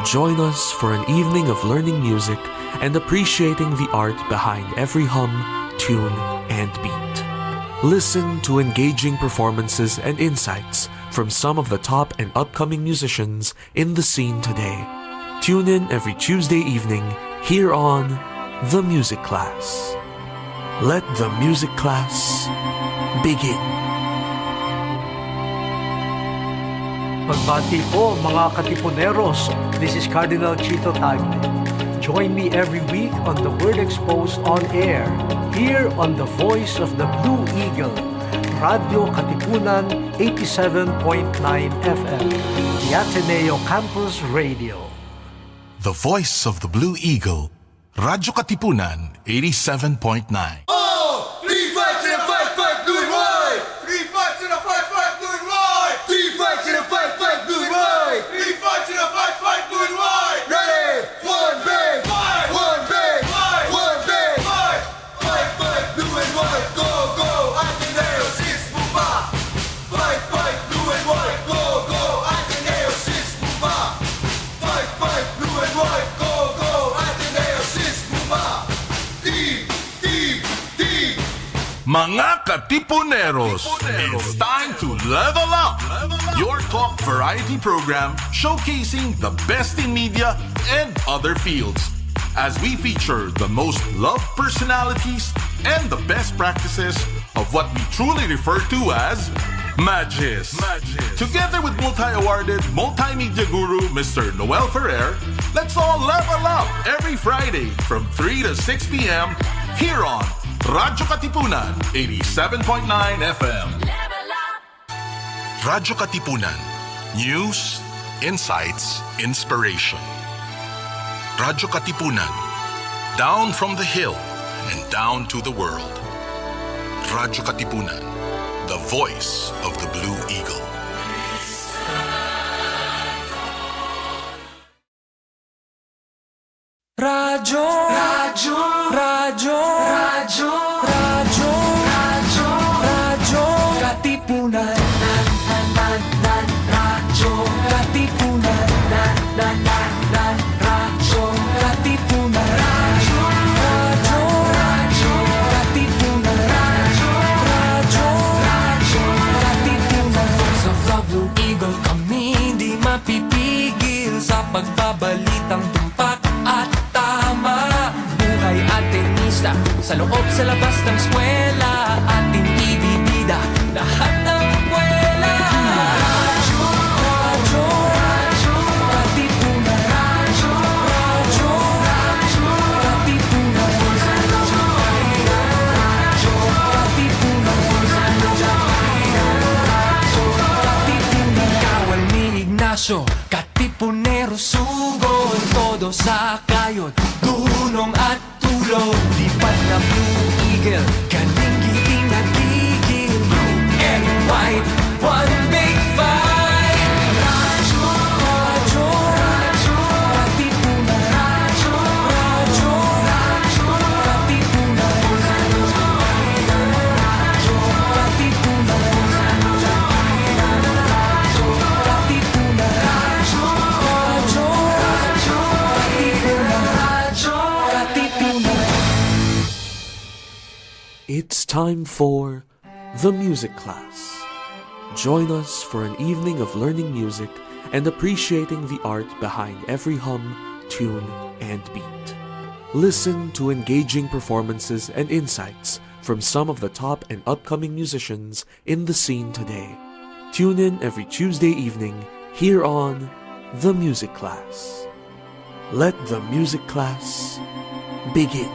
Join us for an evening of learning music and appreciating the art behind every hum, tune, and beat. Listen to engaging performances and insights from some of the top and upcoming musicians in the scene today. Tune in every Tuesday evening here on The Music Class. Let the music class begin. Pagbati po mga Katipuneros, this is Cardinal Chito Tagle. Join me every week on The Word Exposed on Air, here on the voice of the Blue Eagle, Radyo Katipunan 87.9 FM, the Ateneo Campus Radio. The voice of the Blue Eagle, Radyo Katipunan 87.9. Mga Katipuneros, it's time to level up! Your talk variety program showcasing the best in media and other fields. As we feature the most loved personalities and the best practices of what we truly refer to as Magis. Together with multi-awarded multimedia guru Mr. Noel Ferrer, let's all level up every Friday from 3 to 6 p.m. here on Radyo Katipunan 87.9 FM. Radyo Katipunan. News, insights, inspiration. Radyo Katipunan. Down from the hill and down to the world. Radyo Katipunan. The voice of the Blue Eagle. Radyo, Radyo, Radyo, Radyo, Radyo, Radyo, Radyo Katipunan. Radyo Katipunan. Radyo Katipunan. Radyo, Radyo, Radyo Katipunan. Radyo, Radyo, Radyo Katipunan. Voice of the Blue Eagle, kami di mapipigil sa pagbabalitang tumpak at tama. Buhay at tenista, sa loob sa labas ng eskwela, ating ibibida lahat ng kwela. Radyo, Radyo, Radyo Katipunan. Radyo, Radyo, Radyo Katipunan. Radyo Katipunan. Radyo Katipunan. Kawal ni Ignacio, Katipunero sugod, todo sa kayod, tulong at tulog. Lipat na Blue Eagle, kaning giting nagigil. Blue and white, one big fight. Radyo, Radyo, Radyo Katipunan. Radyo, Radyo, Radyo Katipunan. Radyo Katipunan. Radyo Katipunan. Radyo, Radyo, Radyo Katipunan. Radyo Katipunan. It's time for The Music Class. Join us for an evening of learning music and appreciating the art behind every hum, tune, and beat. Listen to engaging performances and insights from some of the top and upcoming musicians in the scene today. Tune in every Tuesday evening here on The Music Class. Let the music class begin.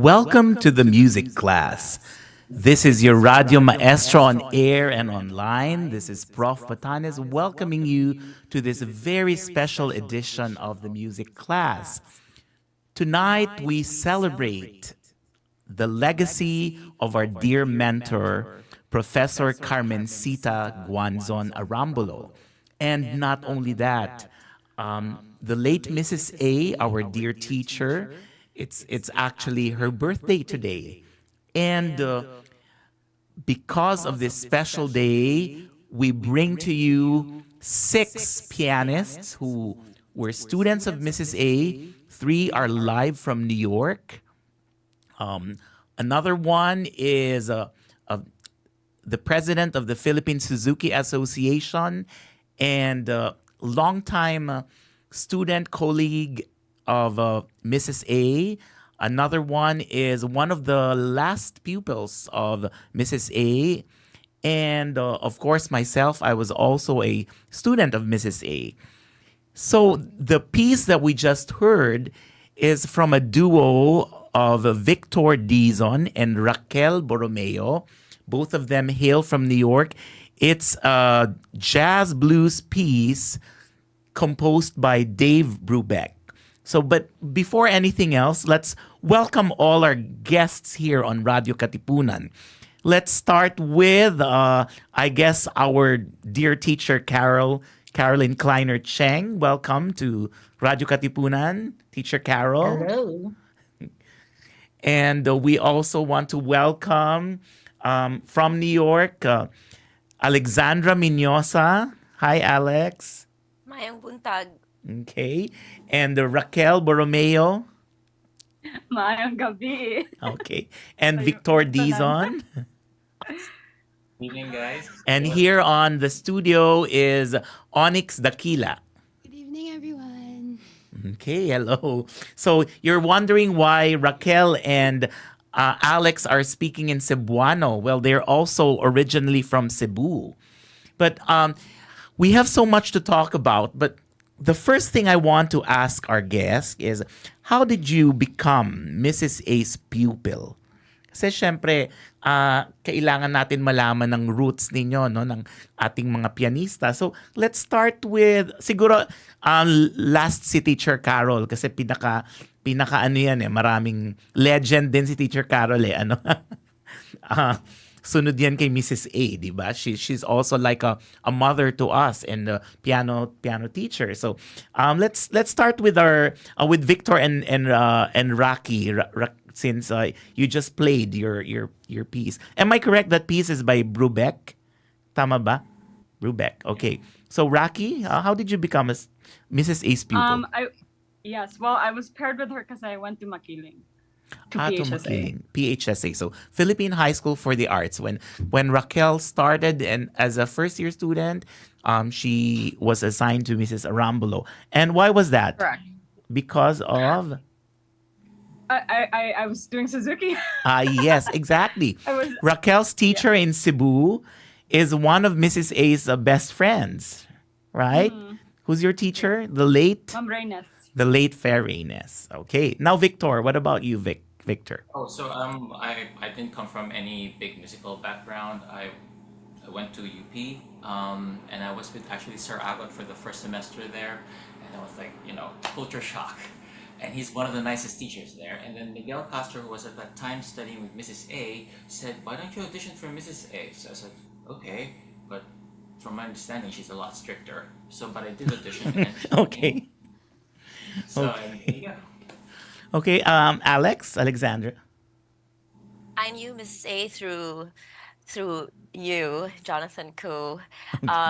Welcome to the music class. This is your Radio Maestro on air and online. This is Prof. Batanes welcoming you to this very special edition of the music class. Tonight we celebrate the legacy of our dear mentor, Professor Carmencita Guanzon Arambulo. And not only that, the late Mrs. A, our dear teacher, it's actually her birthday today. And because of this special day, we bring to you 6 pianists who were students of Mrs. A. 3 are live from New York. Another one is the president of the Philippine Suzuki Association and longtime student colleague of Mrs. A. Another one is one of the last pupils of Mrs. A. And of course, myself, I was also a student of Mrs. A. So the piece that we just heard is from a duo of Victor Dizon and Raquel Borromeo. Both of them hail from New York. It's a jazz blues piece composed by Dave Brubeck. So, but before anything else, let's welcome all our guests here on Radio Katipunan. Let's start with, I guess, our dear teacher, Caroline Kleiner Cheng. Welcome to Radio Katipunan, Teacher Carol. Hello. And we also want to welcome from New York, Alexandra Minosa. Hi, Alex. Mayang buntag. Okay. And Raquel Borromeo. Maayong gabi. Okay. And Victor Dizon. Evening, guys. And here on the studio is Onyx Dakila. Good evening, everyone. Okay, hello. So you're wondering why Raquel and Alex are speaking in Cebuano. Well, they're also originally from Cebu. But we have so much to talk about. But the first thing I want to ask our guest is, how did you become Mrs. A's pupil? Kasi syempre, kailangan natin malaman ng roots ninyo, no, ng ating mga pianista. So, let's start with, siguro, last si Teacher Carol. Kasi pinaka ano yan maraming legend din si Teacher Carol ano. Sunod yan kay Mrs. A, di ba? She's also like a mother to us and a piano teacher. So, let's start with with Victor and Rocky. Since you just played your piece. Am I correct that piece is by Brubeck? Tama ba? Brubeck. Okay. So, Rocky, how did you become a Mrs. A's pupil? I was paired with her because I went to Makiling. To Makiling. PHSA. So, Philippine High School for the Arts. When Raquel started and as a first-year student, she was assigned to Mrs. Arambulo. And why was that? Correct. Because of... I was doing Suzuki. Yes, exactly. Raquel's teacher in Cebu is one of Mrs. A's best friends, right? Who's your teacher? The late? Ma'am Reynes. The late Fair Reynes. Okay. Now, Victor, what about you, Victor? Oh, so I didn't come from any big musical background. I went to UP, and I was with actually Sir Agon for the first semester there, and I was like, culture shock. And he's one of the nicest teachers there. And then Miguel Castro, who was at that time studying with Mrs. A, said, "Why don't you audition for Mrs. A?" So I said, "Okay," but from my understanding, she's a lot stricter. But I did audition. And Okay. yeah. Okay, Alexandra. I knew Mrs. A through you, Jonathan Koo.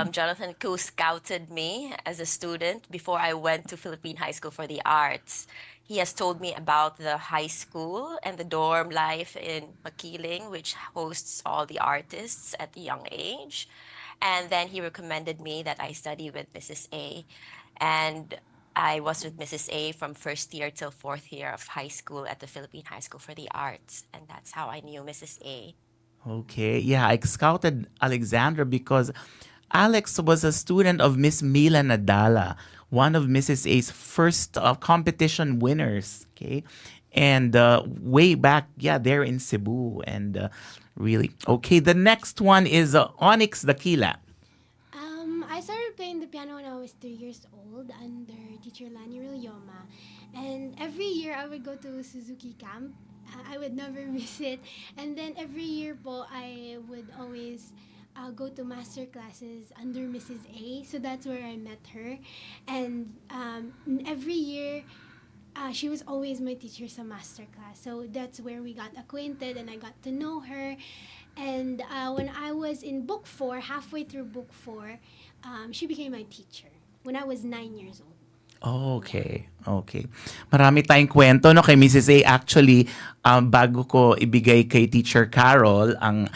Jonathan Koo scouted me as a student before I went to Philippine High School for the Arts. He has told me about the high school and the dorm life in Makiling, which hosts all the artists at a young age. And then he recommended me that I study with Mrs. A. And I was with Mrs. A from first year till fourth year of high school at the Philippine High School for the Arts. And that's how I knew Mrs. A. Okay, yeah, I scouted Alexandra because Alex was a student of Miss Mila Nadala, one of Mrs. A's first competition winners. Okay, And way back, there in Cebu. And really, okay, the next one is Onyx Dakila. I started playing the piano when I was 3 years old under teacher Lani Rillioma. And every year I would go to Suzuki camp. I would never miss it. And then every year po, I would always go to master classes under Mrs. A. So that's where I met her. And every year, she was always my teacher sa master class. So that's where we got acquainted and I got to know her. And when I was in book 4, halfway through book 4, she became my teacher when I was 9 years old. Okay. Marami tayong kwento no kay Mrs. A. Actually, bago ko ibigay kay Teacher Carol ang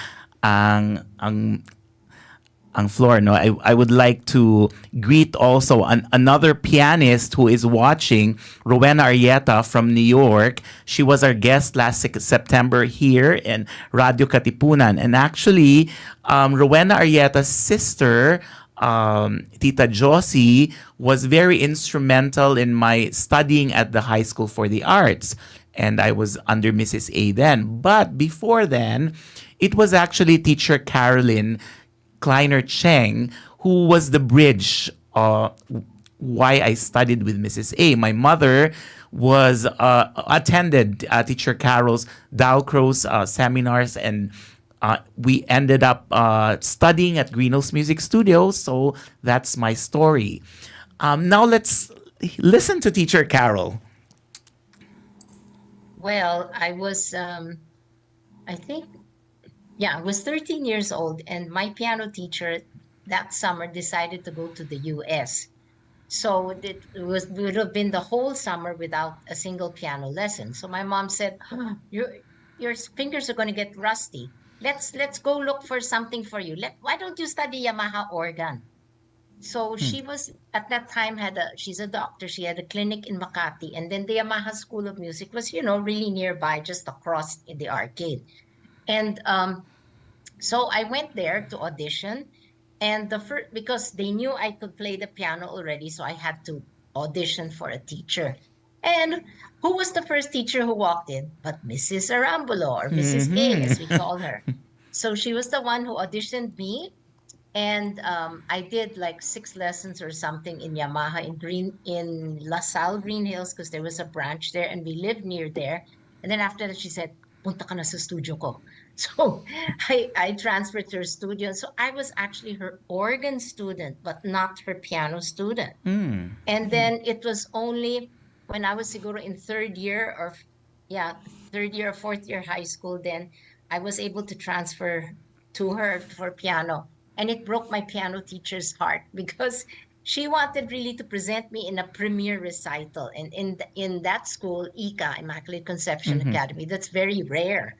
floor, no, I would like to greet also another pianist who is watching, Rowena Arieta from New York. She was our guest last September here in Radyo Katipunan. And actually, Rowena Arieta's sister, Tita Josie, was very instrumental in my studying at the High School for the Arts. And I was under Mrs. A then. But before then, it was actually Teacher Carolyn Kleiner Cheng who was the bridge why I studied with Mrs. A. My mother was attended Teacher Carol's Dalcroze seminars, and we ended up studying at Green Hills Music Studio. So that's my story. Now let's listen to Teacher Carol. Well, I was, I think, I was 13 years old, and my piano teacher that summer decided to go to the US. So it would have been the whole summer without a single piano lesson. So my mom said, your fingers are going to get rusty. Let's go look for something for you. Why don't you study Yamaha organ? So she was at that time she's a doctor. She had a clinic in Makati, and then the Yamaha School of Music was really nearby, just across in the arcade. And so I went there to audition, and because they knew I could play the piano already, so I had to audition for a teacher. And who was the first teacher who walked in? But Mrs. Arambulo, or Mrs. A, as we call her. So she was the one who auditioned me, and I did like 6 lessons or something in Yamaha in LaSalle, Green Hills, because there was a branch there, and we lived near there. And then after that, she said, "Punta ka na sa studio ko." So I transferred to her studio. So I was actually her organ student, but not her piano student. And then it was only when I was siguro in third year or fourth year high school, then I was able to transfer to her for piano. And it broke my piano teacher's heart because she wanted really to present me in a premier recital. And in that school, ICA, Immaculate Conception Academy, that's very rare.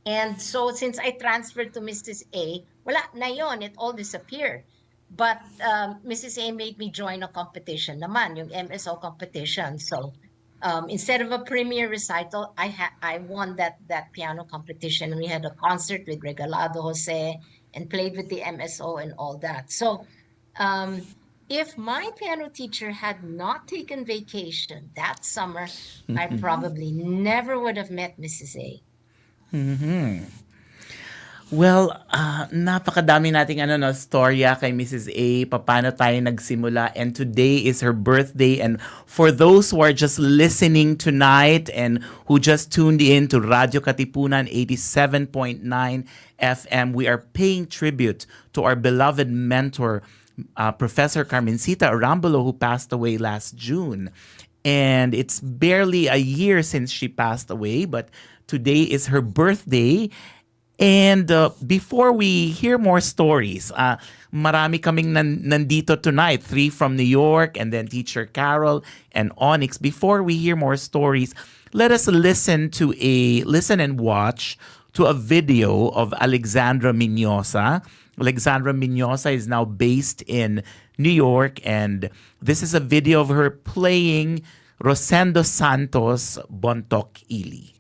And so since I transferred to Mrs. A, wala na yon, it all disappeared. But Mrs. A made me join a competition naman, yung MSO competition. So instead of a premier recital, I won that piano competition. We had a concert with Regalado Jose and played with the MSO and all that. So if my piano teacher had not taken vacation that summer, I probably never would have met Mrs. A. Well, napakadami nating storya kay Mrs. A, paano tayo nagsimula, and today is her birthday. And for those who are just listening tonight and who just tuned in to Radyo Katipunan 87.9 FM, we are paying tribute to our beloved mentor, Professor Carmencita Arambulo, who passed away last June. And it's barely a year since she passed away, but today is her birthday. And before we hear more stories, marami kaming nandito tonight. 3 from New York, and then Teacher Carol and Onyx. Before we hear more stories, let us listen and watch to a video of Alexandra Miñosa. Alexandra Miñosa is now based in New York, and this is a video of her playing Rosendo Santos' Bontok Ili.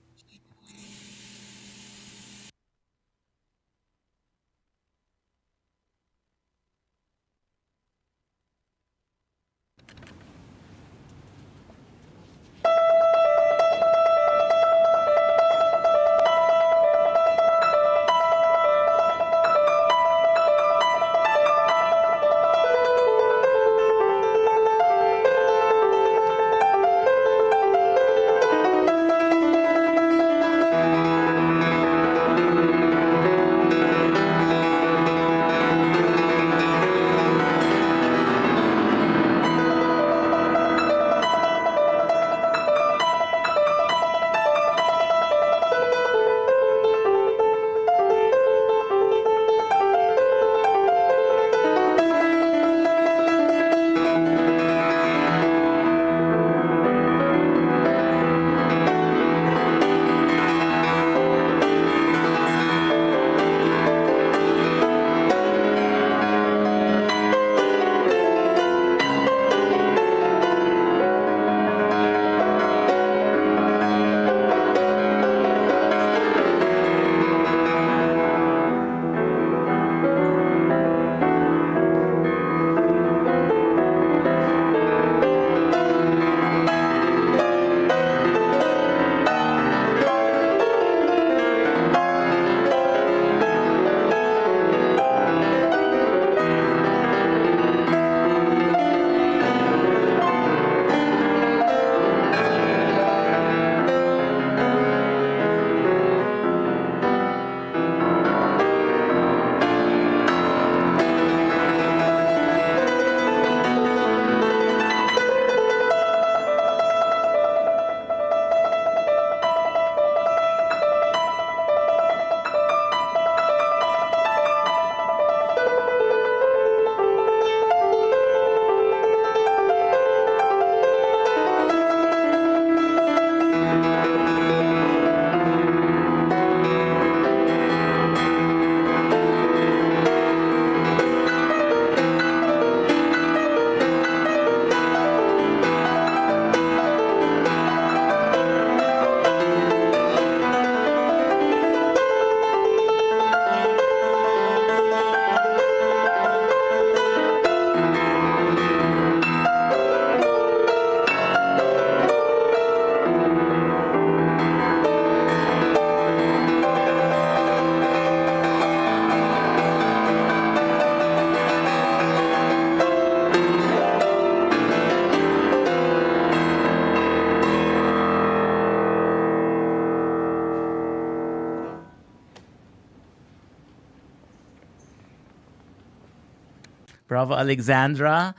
Bravo, Alexandra.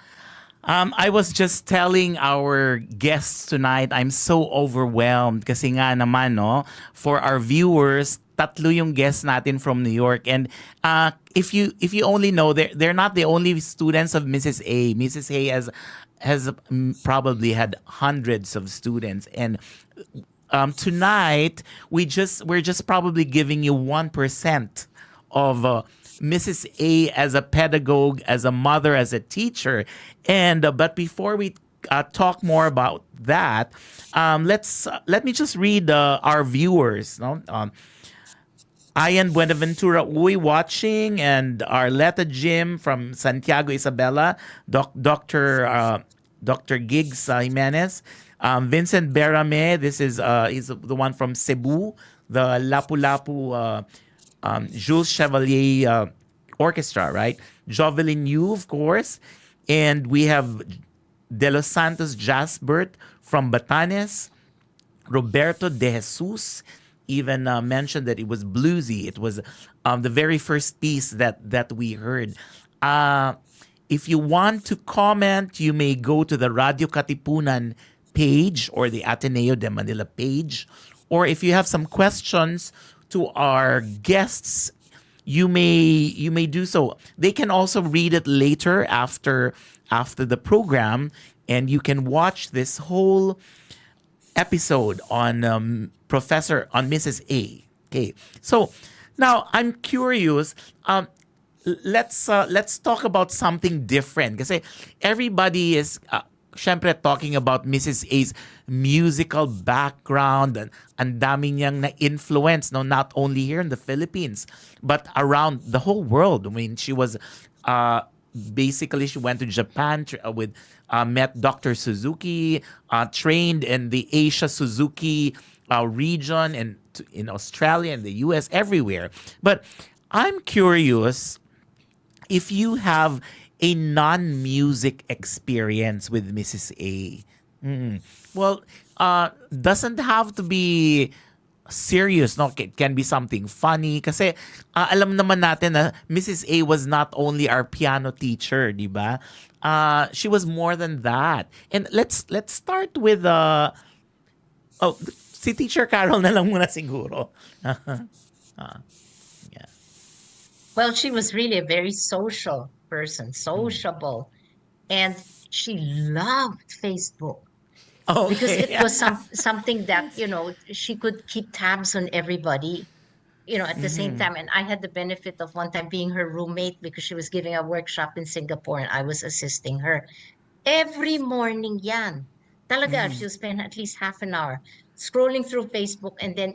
I was just telling our guests tonight, I'm so overwhelmed kasi nga naman, no, for our viewers, tatlo yung guests natin from New York. And if you only know, they're not the only students of Mrs. A. Mrs. A has probably had hundreds of students. And tonight, we're just probably giving you 1% of Mrs. A as a pedagogue, as a mother, as a teacher. And but before we talk more about that, let me just read our viewers. No? Ian Buenaventura Uy watching, and Arleta Jim from Santiago Isabela, Dr. Gigs Jimenez, Vincent Berame. This is he's the one from Cebu, the Lapu-Lapu Jules Chevalier Orchestra, right? Jovelyn Yu, of course. And we have De Los Santos Jasbert from Batanes. Roberto De Jesus even mentioned that it was bluesy. It was the very first piece that we heard. If you want to comment, you may go to the Radyo Katipunan page or the Ateneo de Manila page. Or if you have some questions to our guests, you may do so. They can also read it later after the program, and you can watch this whole episode on Mrs. A. Okay, so now I'm curious. Let's talk about something different kasi everybody is syempre talking about Mrs. A's musical background, and ang dami niyang na-influence, no, not only here in the Philippines but around the whole world. I mean, she was basically she went to Japan with met Dr. Suzuki, trained in the Asia Suzuki region, and in Australia and the US, everywhere. But I'm curious if you have a non-music experience with Mrs. A. Well, doesn't have to be serious, no? It can be something funny. Kasi alam naman natin na Mrs. A was not only our piano teacher, di ba? She was more than that. And let's start with si Teacher Carol na lang muna siguro. Yeah. Well, she was really a very social person, sociable, and she loved Facebook. Okay. Because it was something that, she could keep tabs on everybody, at the same time. And I had the benefit of one time being her roommate because she was giving a workshop in Singapore and I was assisting her. Every morning yan. Talaga, she'll spend at least half an hour scrolling through Facebook, and then,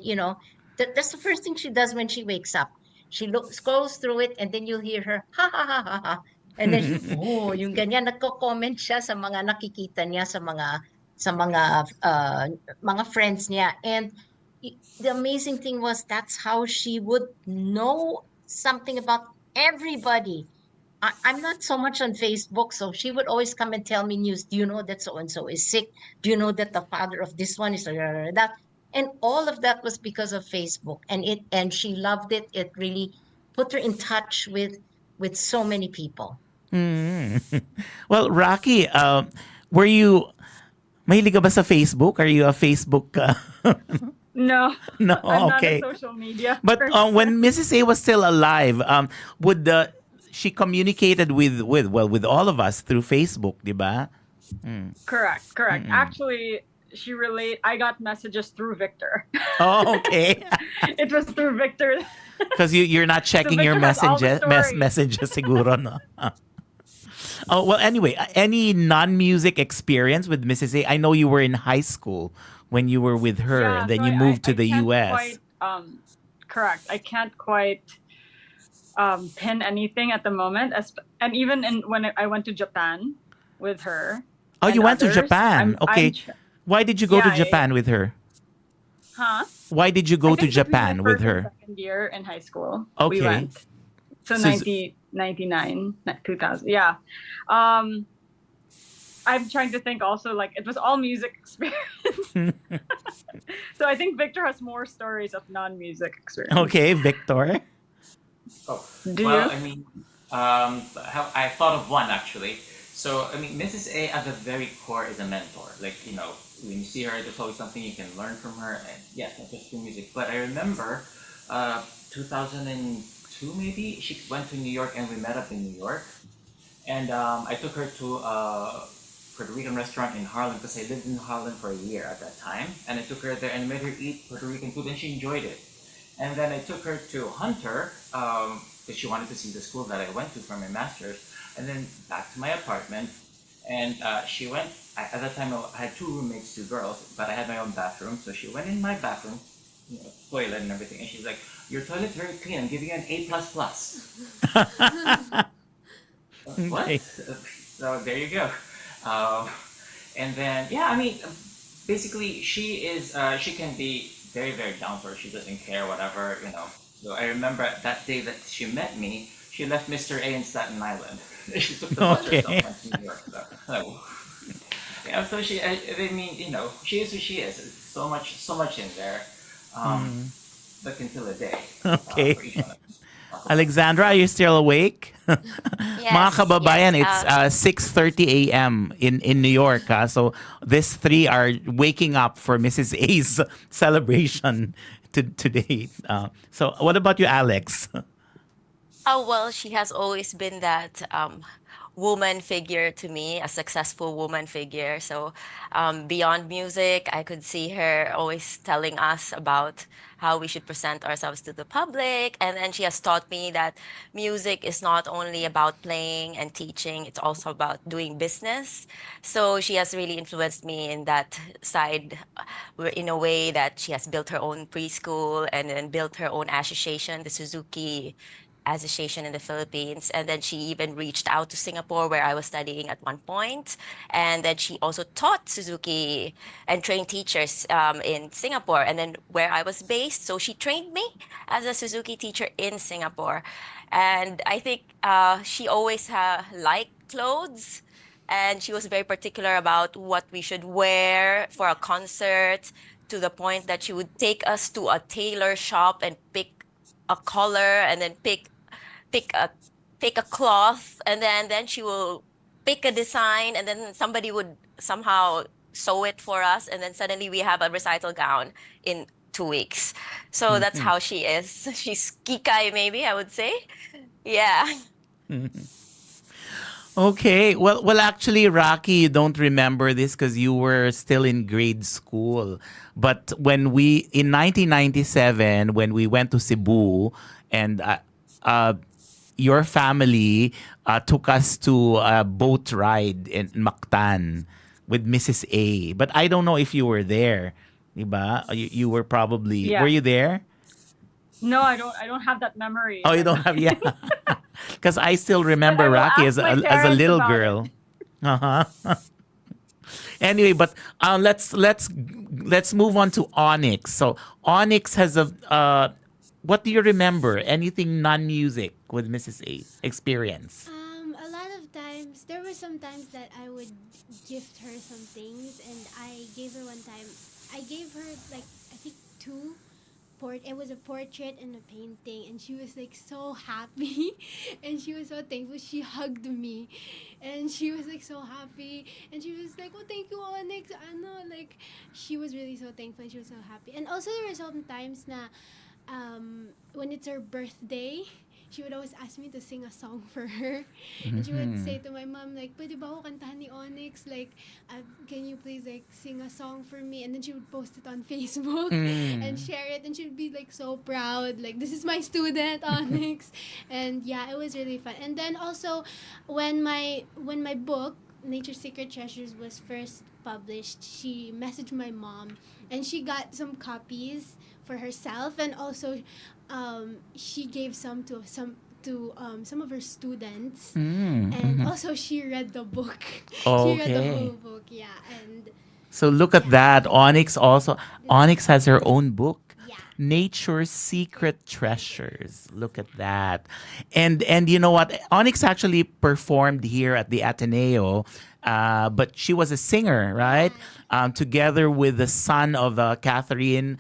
that's the first thing she does when she wakes up. She scrolls through it, and then you'll hear her, ha, ha, ha, ha, ha. And then, yung ganyan, nagko-comment siya sa mga nakikita niya, sa mga friends niya. And the amazing thing was that's how she would know something about everybody. I'm not so much on Facebook, so she would always come and tell me news. Do you know that so-and-so is sick? Do you know that the father of this one is that? And all of that was because of Facebook. And she loved it. It really put her in touch with so many people. Well, Rocky, were you... Mahilig ka ba sa Facebook? Are you a Facebook... No. No, I'm okay. not a social media But person. when Mrs. A was still alive, she communicated with all of us through Facebook, di ba? Correct. Actually, I got messages through Victor. Oh, okay. It was through Victor. Because you're not checking your Victor has all the messages, siguro, no? Oh, well, anyway, any non-music experience with Mrs. A? I know you were in high school when you were with her, and then so you moved to I the can't U.S. Correct. I can't quite pin anything at the moment. And even when I went to Japan with her. Oh, you went to others, Japan. Okay. Why did you go to Japan with her? Huh? Why did you go to Japan with her? Second year in high school. Okay. We went. So 1999, 2000. Yeah. I'm trying to think also, like, it was all music experience. So I think Victor has more stories of non-music experience. Okay, Victor. Oh, Do well, you? I mean, I thought of one actually. So I mean, Mrs. A at the very core is a mentor. Like when you see her, there's always something you can learn from her. And yes, not just through music, but I remember, 2002 maybe she went to New York and we met up in New York. And I took her to a Puerto Rican restaurant in Harlem because I lived in Harlem for a year at that time. And I took her there and made her eat Puerto Rican food, and she enjoyed it. And then I took her to Hunter because she wanted to see the school that I went to for my master's. And then back to my apartment. And she went, at that time I had two roommates, two girls, but I had my own bathroom. So she went in my bathroom, toilet and everything. And she's like, "Your toilet's very clean. I'm giving you an A++." What? Okay. So there you go. Um, and then yeah, I mean, basically she can be very very down to earth. She doesn't care whatever. So I remember that day that she met me, she left Mr. A in Staten Island. She took the bus Okay. herself went to New York. So, yeah, so I mean, she is who she is. So much in there. But until a day. Okay. For each one of us. Alexandra, are you still awake? Mga Yes, kababayan, yes. it's 6:30 a.m. in New York. So these three are waking up for Mrs. A's celebration today. So what about you, Alex? Oh, well, she has always been that woman figure to me, a successful woman figure. So, beyond music, I could see her always telling us about how we should present ourselves to the public. And then she has taught me that music is not only about playing and teaching, it's also about doing business. So, she has really influenced me in that side, in a way that she has built her own preschool and then built her own association, the Suzuki association in the Philippines. And then she even reached out to Singapore, where I was studying at one point. And then she also taught Suzuki and trained teachers in Singapore, and then where I was based. So she trained me as a Suzuki teacher in Singapore. And I think she always liked clothes. And she was very particular about what we should wear for a concert, to the point that she would take us to a tailor shop and pick a color, and then pick a pick a cloth, and then she will pick a design, and then somebody would somehow sew it for us, and then suddenly we have a recital gown in 2 weeks. So that's how she is. She's kikai, maybe I would say. Yeah. Okay. Well, actually, Rocky, you don't remember this because you were still in grade school. But in 1997, when we went to Cebu, and your family took us to a boat ride in Mactan with Mrs. A. But I don't know if you were there. Diba? You were probably, Yeah. were you there? No, I don't have that memory. Oh, you don't have, yeah. Because I still remember But I will Rocky ask my as a parents little about girl. Uh-huh. Anyway, but let's move on to Onyx. So Onyx has what do you remember? Anything non-music with Mrs. A experience? A lot of times, there were some times that I would gift her some things, and I gave her one time. I gave her like, I think, two. It was a portrait and a painting, and she was like so happy and she was so thankful. She hugged me and she was like so happy, and she was like, "Oh, thank you, Onyx." Like, she was really so thankful and she was so happy. And also there were some times na when it's her birthday, she would always ask me to sing a song for her. And she would say to my mom, like, "Pwede ba ako kantahan ni Onyx? Like, can you please, like, sing a song for me?" And then she would post it on Facebook and share it. And she would be, like, so proud. Like, "This is my student, Onyx." And, yeah, it was really fun. And then also, when my book, Nature's Secret Treasures, was first published, she messaged my mom. And she got some copies for herself. And also, she gave some to some of her students, and also she read the book. She read the Okay. whole book, yeah. And So look at that. Onyx has her own book. yeah, Nature's Secret Treasures. Look at that. And you know what? Onyx actually performed here at the Ateneo, but she was a singer, right? Together with the son of Catherine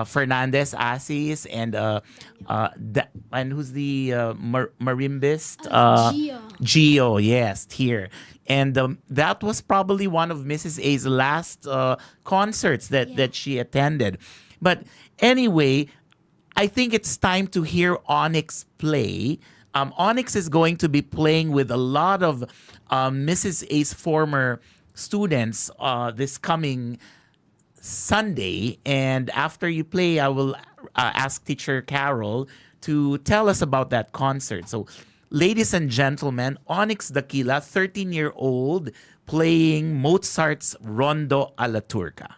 Fernandez Asis and who's the marimbist? Gio. Gio, yes, here. And that was probably one of Mrs. A's last concerts that she attended. But anyway, I think it's time to hear Onyx play. Onyx is going to be playing with a lot of Mrs. A's former students this coming Sunday. And after you play, I will ask Teacher Carol to tell us about that concert. So, ladies and gentlemen, Onyx Daquila, 13-year-old, playing Mozart's Rondo alla Turca.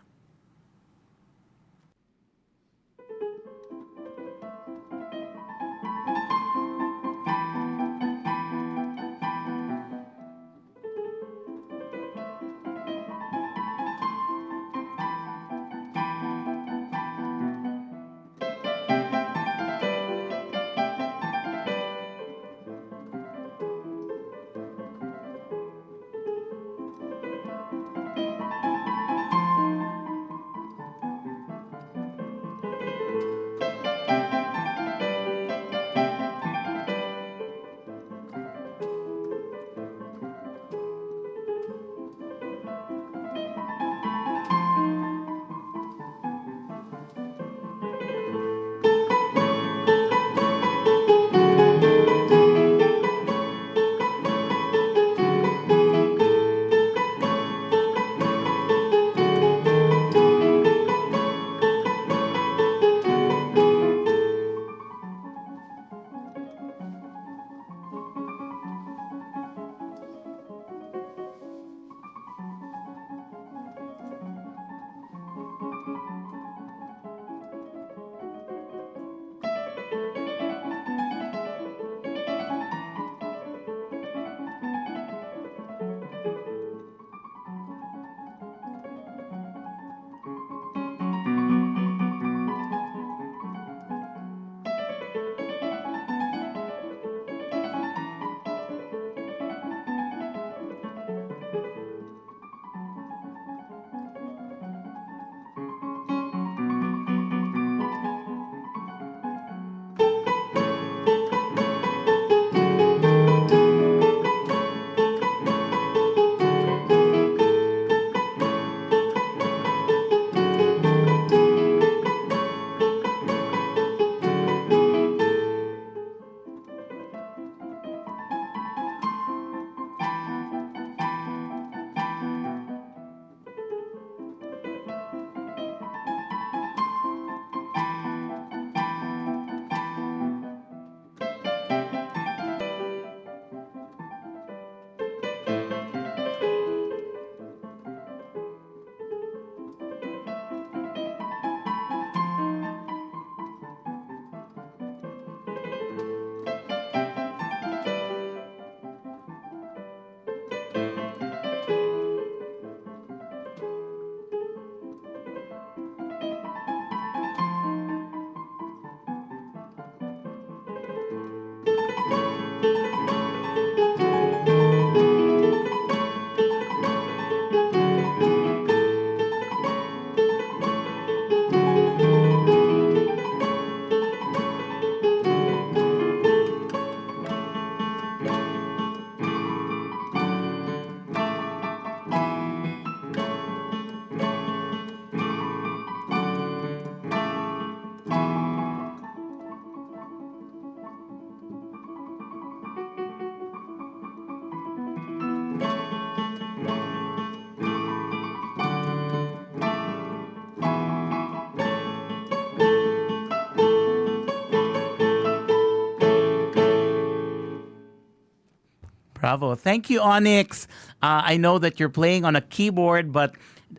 Bravo. Thank you, Onyx. I know that you're playing on a keyboard, but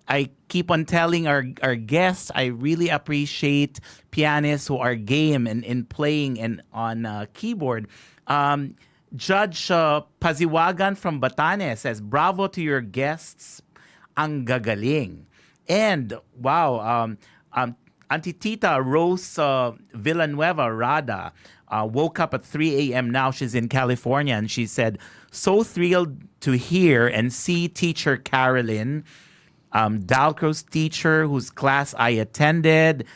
I keep on telling our guests, I really appreciate pianists who are game in playing and on keyboard. Judge Paziwagan from Batanes says, bravo to your guests. Ang gagaling. And, wow, Auntie Tita Rose Villanueva Rada woke up at 3 a.m. Now she's in California, and she said, so thrilled to hear and see teacher Carolyn, Dalcro's teacher whose class I attended.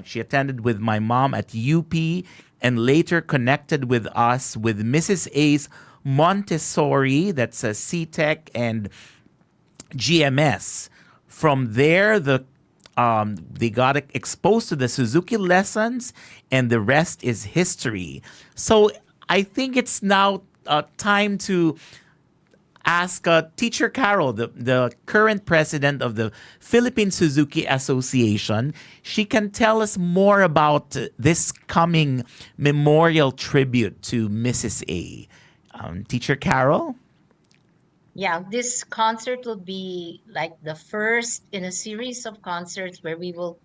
She attended with my mom at UP and later connected with us with Mrs. A's Montessori, that's a C-Tech and GMS. From there, they got exposed to the Suzuki lessons, and the rest is history. So I think it's now time to ask Teacher Carol, the current president of the Philippine Suzuki Association. She can tell us more about this coming memorial tribute to Mrs. A. Teacher Carol? Yeah, this concert will be like the first in a series of concerts where we will,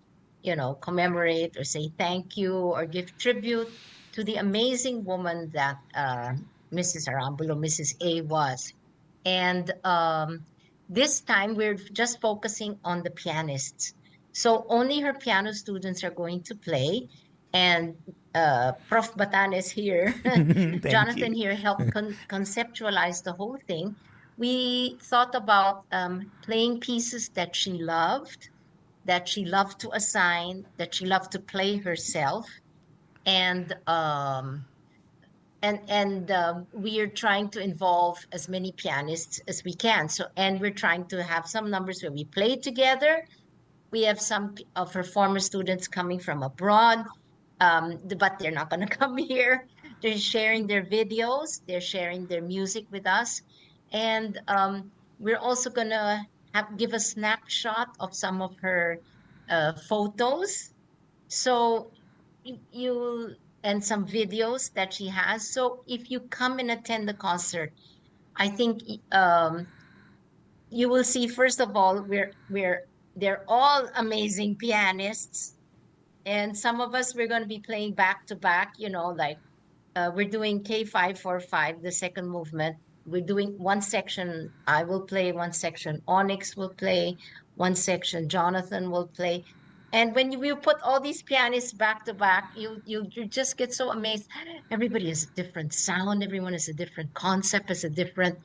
commemorate or say thank you or give tribute to the amazing woman that Mrs. Arambulo, Mrs. A was. And this time we're just focusing on the pianists. So only her piano students are going to play. And Prof. Batanes here, Jonathan here helped conceptualize the whole thing. We thought about playing pieces that she loved to assign, that she loved to play herself. And we are trying to involve as many pianists as we can. And we're trying to have some numbers where we play together. We have some of her former students coming from abroad, but they're not going to come here. They're sharing their videos. They're sharing their music with us. And we're also going to give a snapshot of some of her photos. So and some videos that she has. So if you come and attend the concert, I think you will see, first of all, they're all amazing pianists. And some of us, we're going to be playing back to back, we're doing K545, the second movement. We're doing one section, I will play one section, Onyx will play one section, Jonathan will play. And when you put all these pianists back to back, you just get so amazed. Everybody has a different sound. Everyone has a different concept, has a different,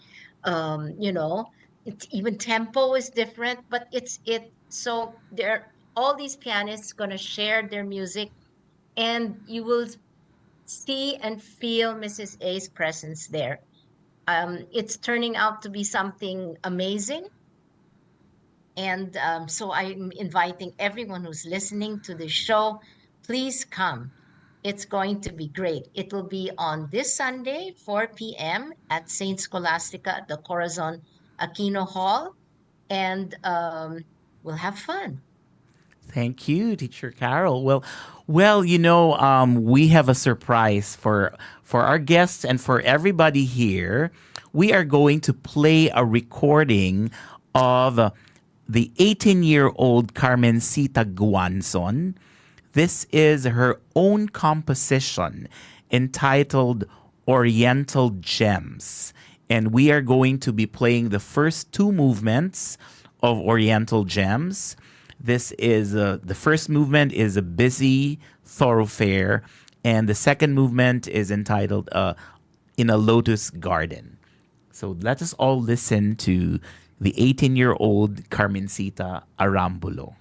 even tempo is different. But so there, all these pianists going to share their music, and you will see and feel Mrs. A's presence there. It's turning out to be something amazing. And so I'm inviting everyone who's listening to the show, please come. It's going to be great. It will be on this Sunday, 4 p.m. at St. Scholastica at the Corazon Aquino Hall. And we'll have fun. Thank you, Teacher Carol. Well, we have a surprise for our guests and for everybody here. We are going to play a recording of the 18-year-old Carmencita Guanzon. This is her own composition entitled Oriental Gems. And we are going to be playing the first two movements of Oriental Gems. This is the first movement is a busy thoroughfare, and the second movement is entitled In a Lotus Garden. So let us all listen to the 18-year-old Carmencita Arambulo.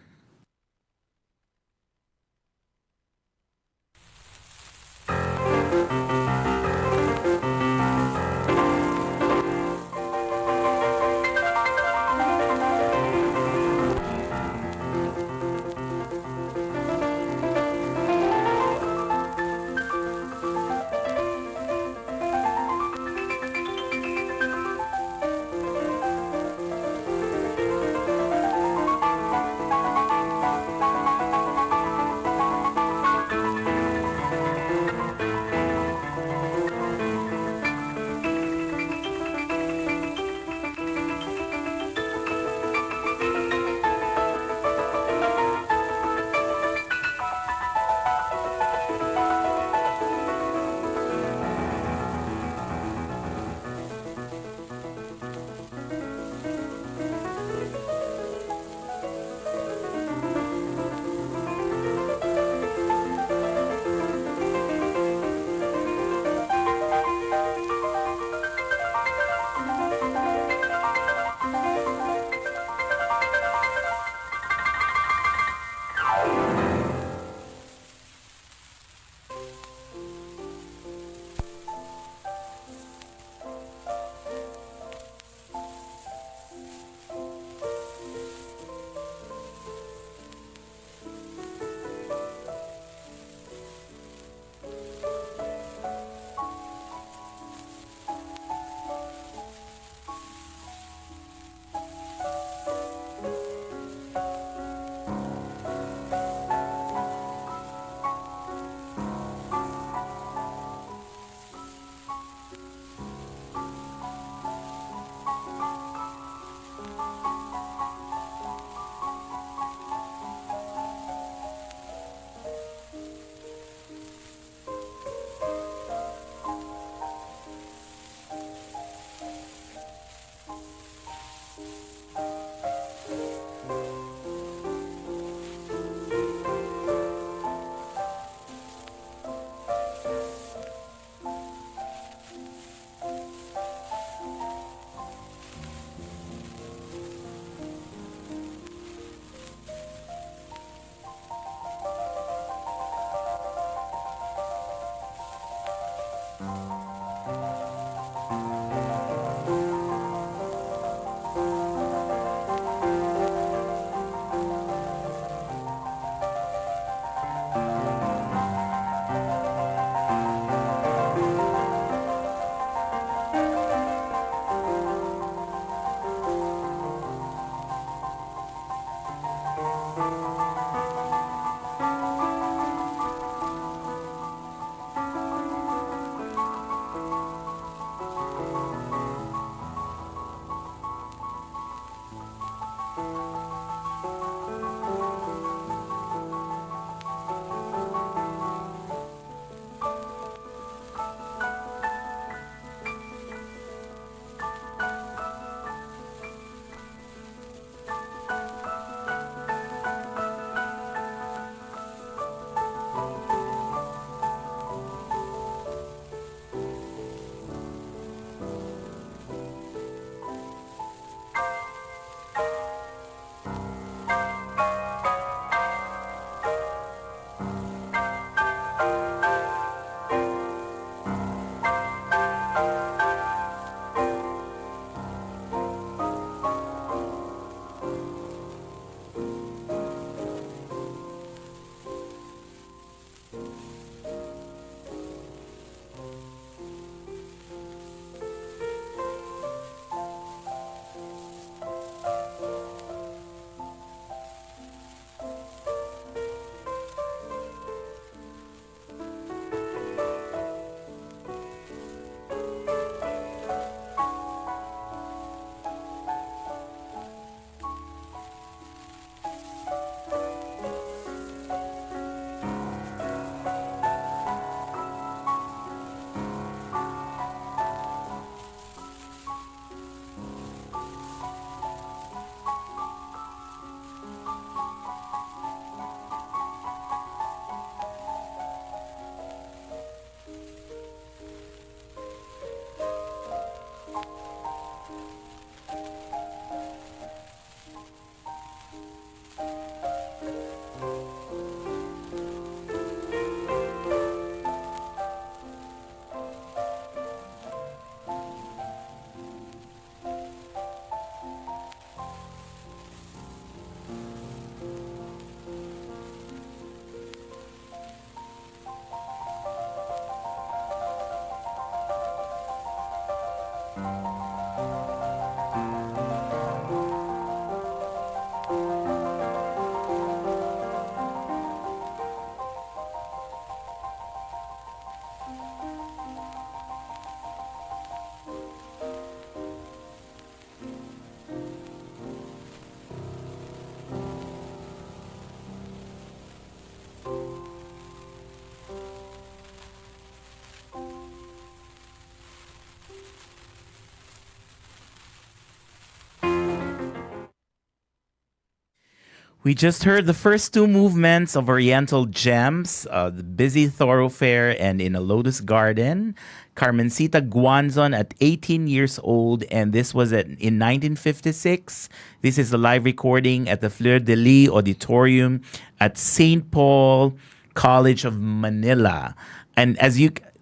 We just heard the first two movements of Oriental Gems, The Busy Thoroughfare and In a Lotus Garden. Carmencita Guanzon at 18 years old, and this was in 1956. This is a live recording at the Fleur de Lis Auditorium at St. Paul College of Manila. And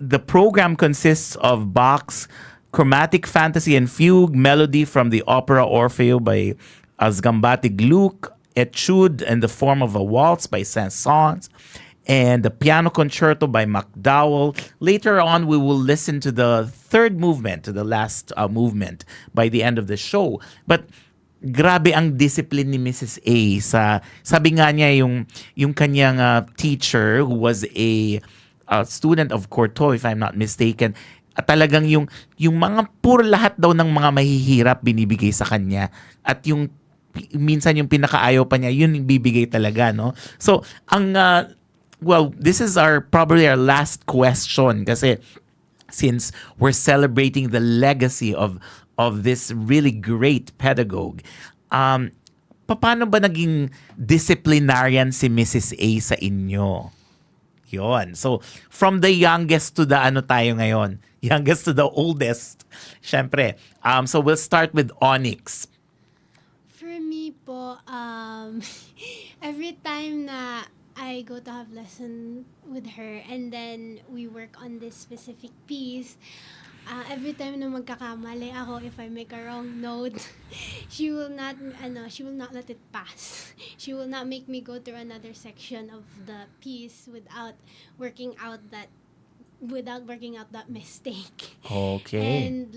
the program consists of Bach's Chromatic Fantasy and Fugue, melody from the opera Orfeo by Asgambati Gluck, Etude in the Form of a Waltz by Saint-Saëns, and the Piano Concerto by MacDowell. Later on, we will listen to the third movement, to the last movement by the end of the show. But grabe ang discipline ni Mrs. A. Sabi nga niya yung kanyang teacher, who was a student of Corto, if I'm not mistaken, at talagang yung mga puro lahat daw ng mga mahihirap binibigay sa kanya. At yung minsan yung pinakaayaw pa niya, yun yung bibigay talaga, no? So, this is probably our last question kasi since we're celebrating the legacy of this really great pedagogue, paano ba naging disciplinarian si Mrs. A sa inyo? Yon. So, from the youngest to the tayo ngayon? Youngest to the oldest. Syempre. So, we'll start with Onyx. For me po, every time na I go to have lesson with her and then we work on this specific piece, every time na magkakamali ako, if I make a wrong note, she will not let it pass. She will not make me go through another section of the piece without working out that mistake. Okay. And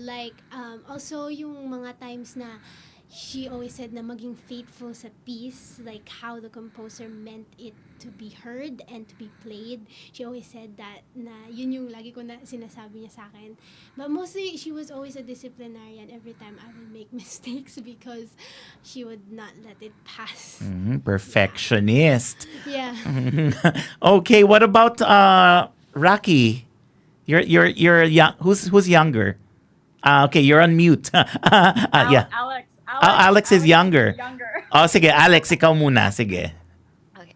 also yung mga times na she always said na maging faithful sa piece, like how the composer meant it to be heard and to be played. She always said that na yun yung lagi ko na sinasabi niya sa akin. But mostly, she was always a disciplinarian every time I would make mistakes because she would not let it pass. Perfectionist. Yeah. Okay, what about Rocky? You're young. Who's younger? Okay, you're on mute. Yeah. Alex Alex is younger. Oh, sige, Alex, ikaw muna. Sige. Okay.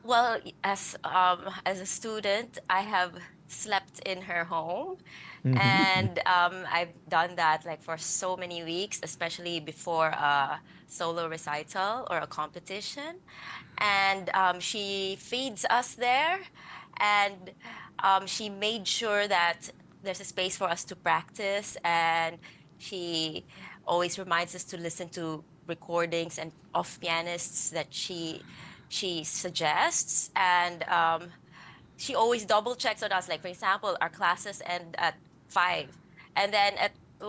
Well, as a student, I have slept in her home, and I've done that like for so many weeks, especially before a solo recital or a competition. And she feeds us there, and she made sure that there's a space for us to practice, and she always reminds us to listen to recordings and of pianists that she suggests, and she always double checks on us. Like, for example, our classes end at 5, and then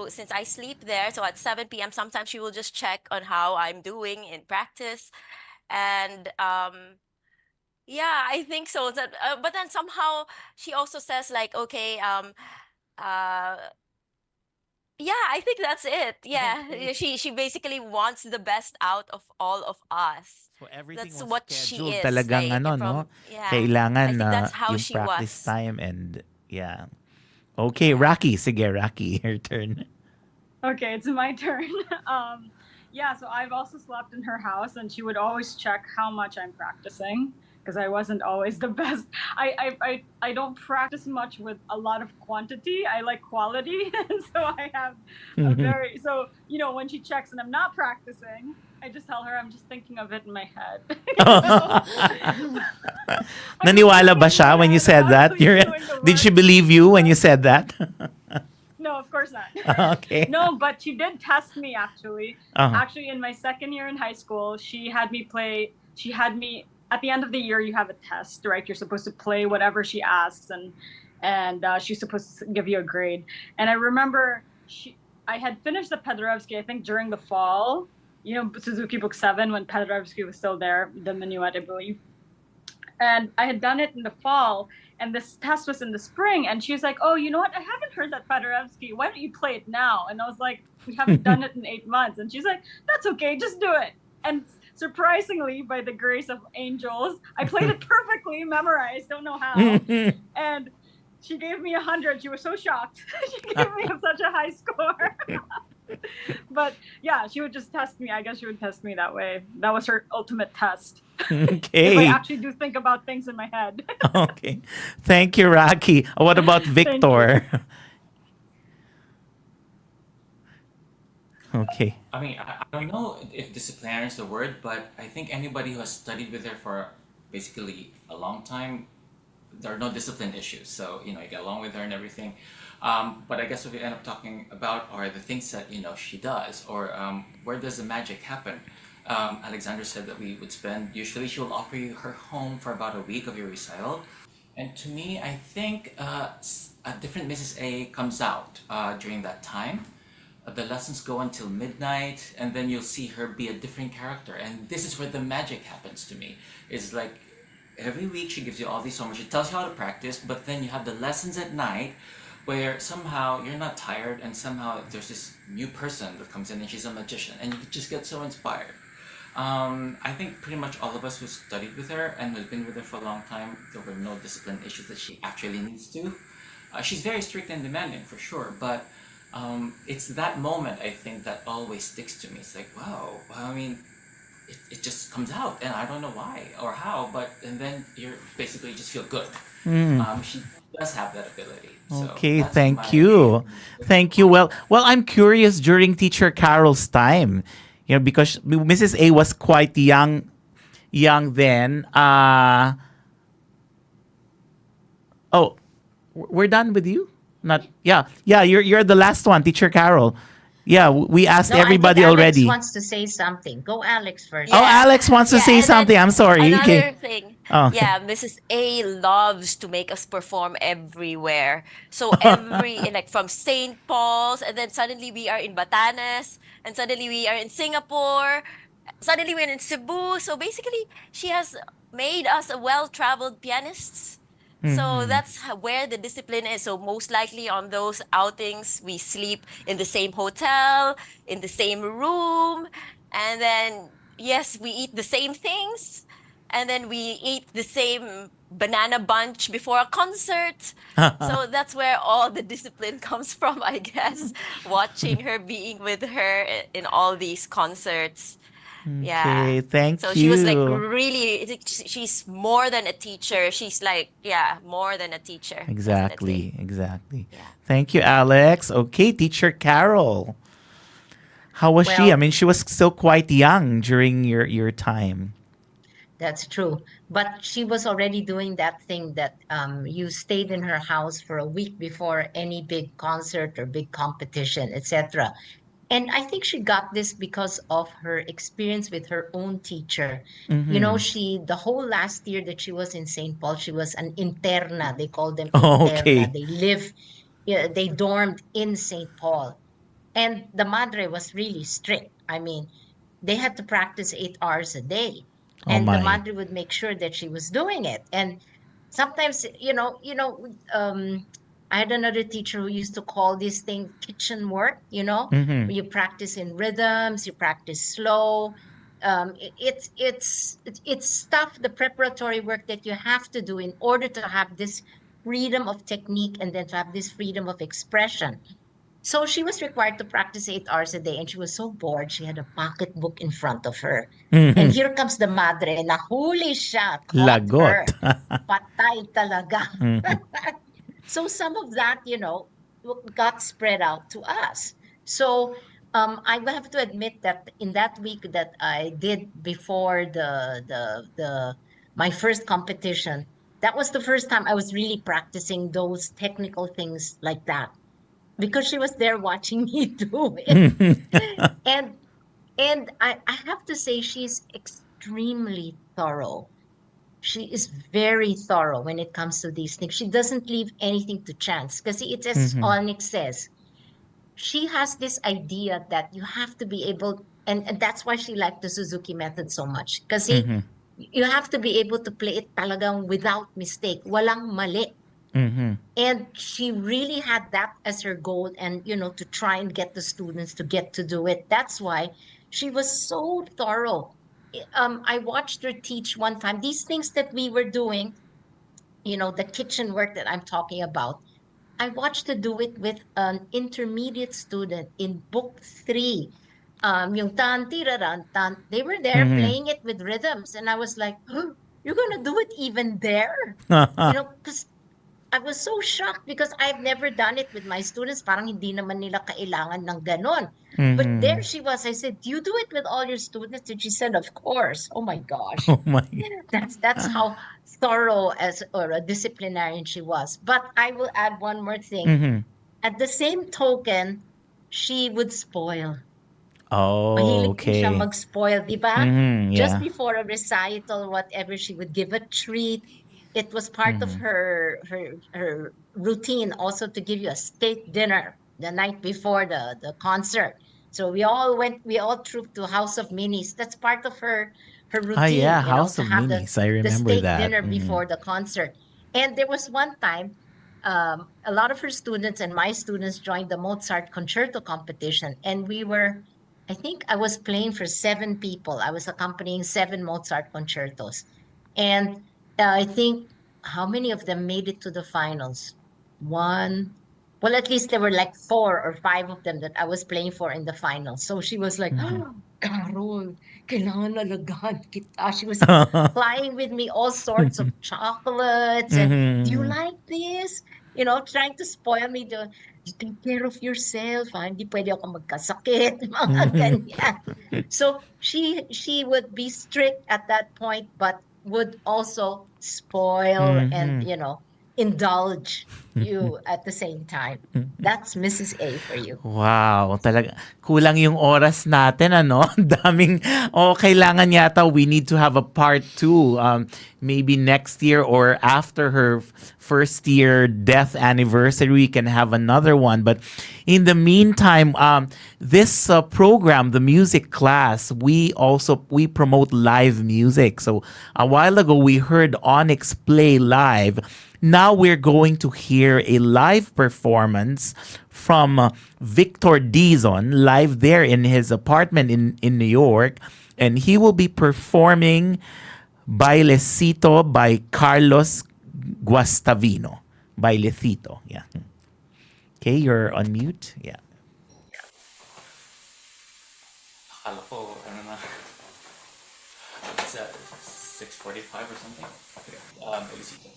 since I sleep there, so at 7 p.m. sometimes she will just check on how I'm doing in practice, and yeah, I think so. That, but then somehow she also says like, okay, yeah, I think that's it. Yeah, she basically wants the best out of all of us. So everything That's was what she scheduled is. talagang Like ano, from, no? yeah, Kailangan I think na that's how yung she practice was. time and yeah. Okay, Rocky. Sige, Rocky, your turn. Okay, it's my turn. Yeah, so I've also slept in her house, and she would always check how much I'm practicing because I wasn't always the best. I don't practice much with a lot of quantity. I like quality, and so I have a very when she checks and I'm not practicing, I just tell her I'm just thinking of it in my head. Naniwala ba siya when you said that? Did she believe you when you said that? No, of course not. Okay. No, but she did test me actually. Uh-huh. Actually, in my second year in high school, she had me at the end of the year. You have a test, right? You're supposed to play whatever she asks, and she's supposed to give you a grade. And I remember I had finished the Paderewski, I think during the fall. Suzuki Book 7 when Paderewski was still there, the minuet, I believe. And I had done it in the fall, and this test was in the spring. And she was like, "Oh, you know what? I haven't heard that Paderewski. Why don't you play it now?" And I was like, "We haven't done it in 8 months." And she's like, "That's okay, just do it." And surprisingly, by the grace of angels, I played it perfectly, memorized, don't know how. And she gave me 100. She was so shocked. She gave me such a high score. But yeah, she would just test me. I guess she would test me that way. That was her ultimate test. Okay. If I actually do think about things in my head. Okay. Thank you, Rocky. What about Victor? Okay. I mean, I don't know if disciplinarian is the word, but I think anybody who has studied with her for basically a long time, there are no discipline issues. So, you get along with her and everything. But I guess what we end up talking about are the things that, she does, or where does the magic happen? Alexander said that usually she will offer you her home for about a week of your recital. And to me, I think a different Mrs. A comes out during that time. The lessons go until midnight, and then you'll see her be a different character. And this is where the magic happens to me. It's like every week she gives you all these homework. She tells you how to practice, but then you have the lessons at night where somehow you're not tired, and somehow there's this new person that comes in and she's a magician, and you just get so inspired. I think pretty much all of us who studied with her and who's been with her for a long time, there were no discipline issues that she actually needs to. She's very strict and demanding for sure, but it's that moment I think that always sticks to me. It's like, wow, I mean, it just comes out, and I don't know why or how, and then you basically just feel good. She does have that ability. Okay, thank you. Thank you. Well, I'm curious during Teacher Carol's time, because Mrs. A was quite young then. We're done with you? Not, yeah, you're the last one, Teacher Carol. Yeah, we asked No, I think everybody Alex already. wants to say something. Go, Alex, first. Oh, Yeah. Alex wants to Yeah, say and then something. I'm sorry. another Okay. thing. Oh. Yeah, Mrs. A loves to make us perform everywhere. So every like from St. Paul's, and then suddenly we are in Batanes, and suddenly we are in Singapore, suddenly we're in Cebu. So basically, she has made us a well-traveled pianists. So Mhm. that's where the discipline is. So most likely on those outings, we sleep in the same hotel, in the same room, and then yes, we eat the same things, and then we eat the same banana bunch before a concert. So that's where all the discipline comes from, I guess. Watching her, being with her in all these concerts. Yeah. Okay, thank So she was like you. really, she's more than a teacher. She's like, yeah, more than a teacher, definitely. Exactly. Yeah. Thank you, Alex. Okay, teacher Carol. How was she? I Well, mean, she was still quite young during your time. that's true. But she was already doing that thing that you stayed in her house for a week before any big concert or big competition, etc. And I think she got this because of her experience with her own teacher. You know, Mm-hmm. the whole last year that she was in St. Paul, she was an interna. They call them Oh, interna. okay. They live, yeah, they dormed in St. Paul. And the madre was really strict. I mean, they had to practice 8 hours a day. Oh And the my. madre would make sure that she was doing it. And sometimes, I had another teacher who used to call this thing kitchen work, Mm-hmm. where you practice in rhythms, you practice slow. It's stuff, the preparatory work that you have to do in order to have this freedom of technique and then to have this freedom of expression. So she was required to practice 8 hours a day, and she was so bored. She had a pocketbook in front of her. And Mm-hmm. here comes the madre. Nahuli siya, caught Lagot. her. Patay talaga. Mhm. So some of that, got spread out to us. So I will have to admit that in that week that I did before the my first competition, that was the first time I was really practicing those technical things like that because she was there watching me do it. And I have to say she's extremely thorough. She is very thorough when it comes to these things. She doesn't leave anything to chance because it's as Mhm. Onyx says. She has this idea that you have to be able, and that's why she liked the Suzuki method so much. Kasi Mhm. you have to be able to play it talagang without mistake. Walang mali. Mhm. And she really had that as her goal, and to try and get the students to get to do it. That's why she was so thorough. I watched her teach one time these things that we were doing, the kitchen work that I'm talking about. I watched her do it with an intermediate student in book 3. Yung tan tiraran tan, they were there Mhm. playing it with rhythms, and I was like, "Huh, you're gonna do it even there?" Because I was so shocked because I've never done it with my students. Parang hindi naman nila kailangan ng ganon. But there Mhm. she was. I said, "Do you do it with all your students?" And she said, "Of course." Oh my gosh. Oh my. That's how thorough as or a disciplinarian she was. But I will add one more thing. Mhm. At the same token, she would spoil. Oh, Mahilig din siya okay. mag-spoil, di ba? Mhm. Just Yeah. before a recital, whatever, she would give a treat. It was part of Mhm. her routine also to give you a steak dinner the night before the concert. So we all trooped to House of Minis. That's part of her Ah, yeah. routine, House to of have the Minis. I the remember steak that. dinner Mhm. before the concert. And there was one time a lot of her students and my students joined the Mozart concerto competition, and I think I was playing for 7 people. I was accompanying 7 Mozart concertos. And I think how many of them made it to the finals? One. Well, at least there were like 4 or 5 of them that I was playing for in the finals. So she was like, Mhm. "Oh, Carol, kailangan alagahan kita." She was flying with me all sorts of chocolates and, "Do you Mhm. like this?" Trying to spoil me. You take care of yourself. Hindi pwede ako magkasakit. Mga Mhm. ganyan. So she would be strict at that point, but would also spoil and Mhm. indulge. you at the same time. That's Mrs. A for you. Wow, talaga kulang yung oras natin ano. Daming kailangan yata we need to have a part 2 maybe next year or after her first year death anniversary we can have another one. But in the meantime, this program, the music class, we promote live music. So a while ago we heard Onyx play live. Now we're going to hear a live performance from Victor Dizon live there in his apartment in New York. And he will be performing Bailecito by Carlos Guastavino. Bailecito, yeah. Okay, you're on mute. Yeah. Akala ko, ano na, it's at 6:45 or something. Bailecito.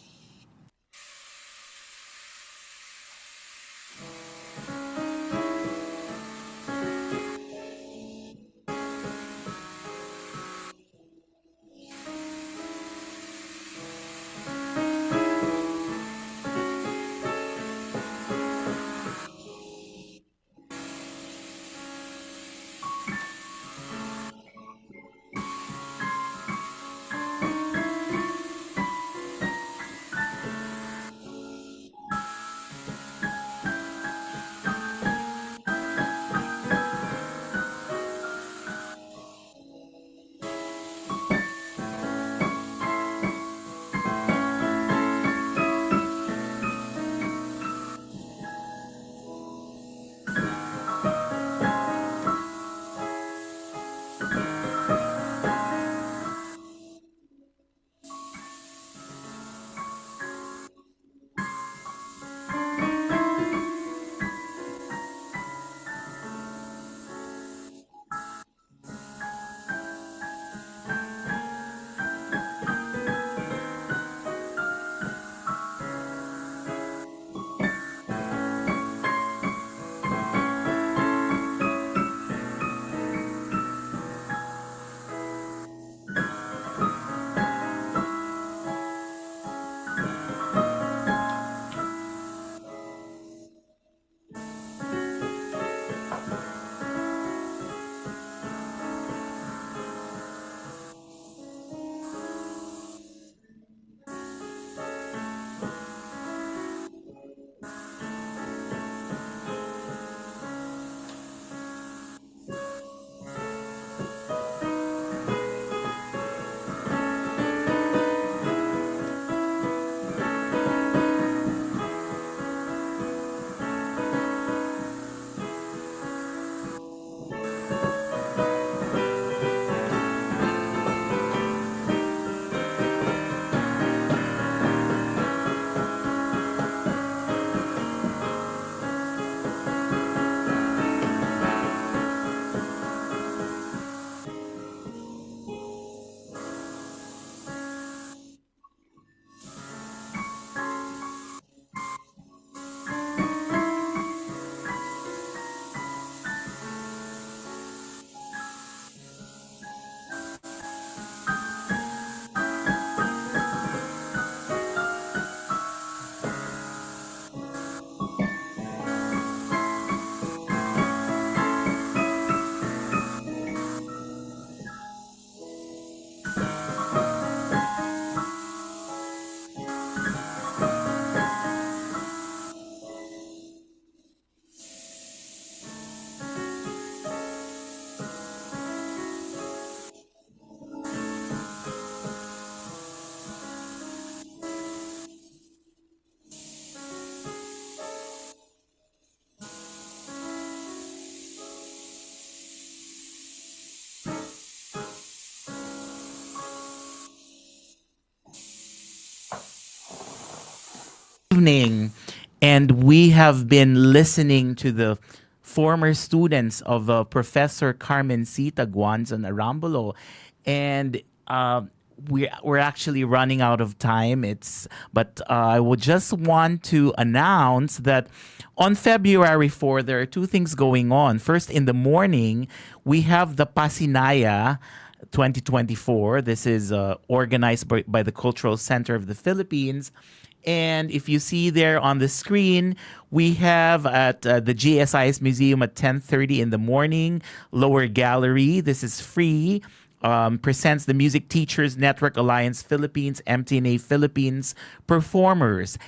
Evening, and we have been listening to the former students of Professor Carmencita and Arambulo, and we're actually running out of time. But I would just want to announce that on February 4 there are two things going on. First, in the morning we have the Pasinaya 2024. This is organized by the Cultural Center of the Philippines. And if you see there on the screen, we have at the GSIS Museum at 10:30 in the morning, lower gallery. This is free. Presents the Music Teachers Network Alliance Philippines, MTNA Philippines performers.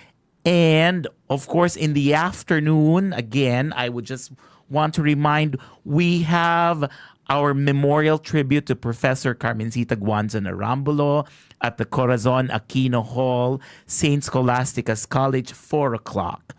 And of course, in the afternoon, again, I would just want to remind we have our memorial tribute to Professor Carmencita Guanzon Arambulo at the Corazon Aquino Hall, St. Scholastica's College, 4 o'clock.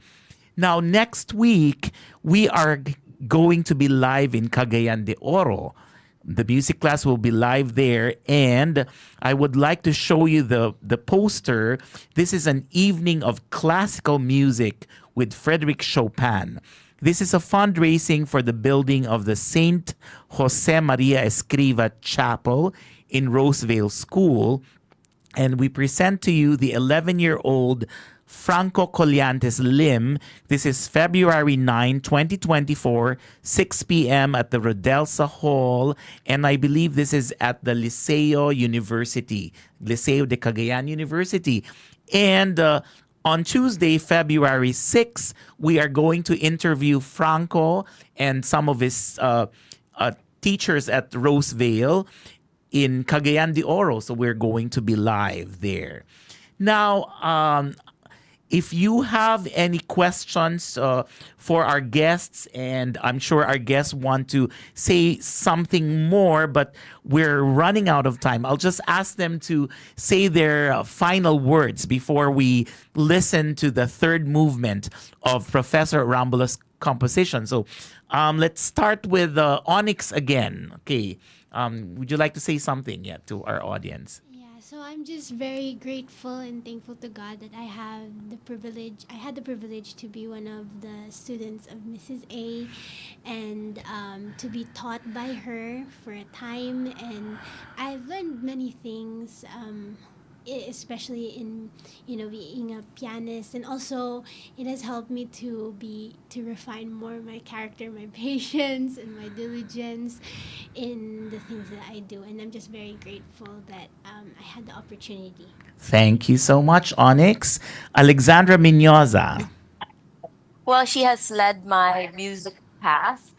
Now, next week, we are going to be live in Cagayan de Oro. The music class will be live there, and I would like to show you the poster. This is an evening of classical music with Frédéric Chopin. This is a fundraising for the building of the Saint Jose Maria Escriva Chapel in Roseville School. And we present to you the 11-year-old Franco Collantes Lim. This is February 9, 2024, 6 p.m. at the Rodelsa Hall. And I believe this is at the Liceo University, Liceo de Cagayan University. And on Tuesday, February 6, we are going to interview Franco and some of his teachers at Roseville in Cagayan de Oro. So we're going to be live there. Now, if you have any questions for our guests, and I'm sure our guests want to say something more, but we're running out of time, I'll just ask them to say their final words before we listen to the third movement of Professor Arambulo's composition. So let's start with Onyx again. Okay. Would you like to say something yet to our audience? So I'm just very grateful and thankful to God that I had the privilege to be one of the students of Mrs. A, and to be taught by her for a time. And I've learned many things, especially in being a pianist, and also it has helped me to refine more my character, my patience, and my diligence in the things that I do. And I'm just very grateful that I had the opportunity. Thank you so much, Onyx. Alexandra Minoza. Well, she has led my music path,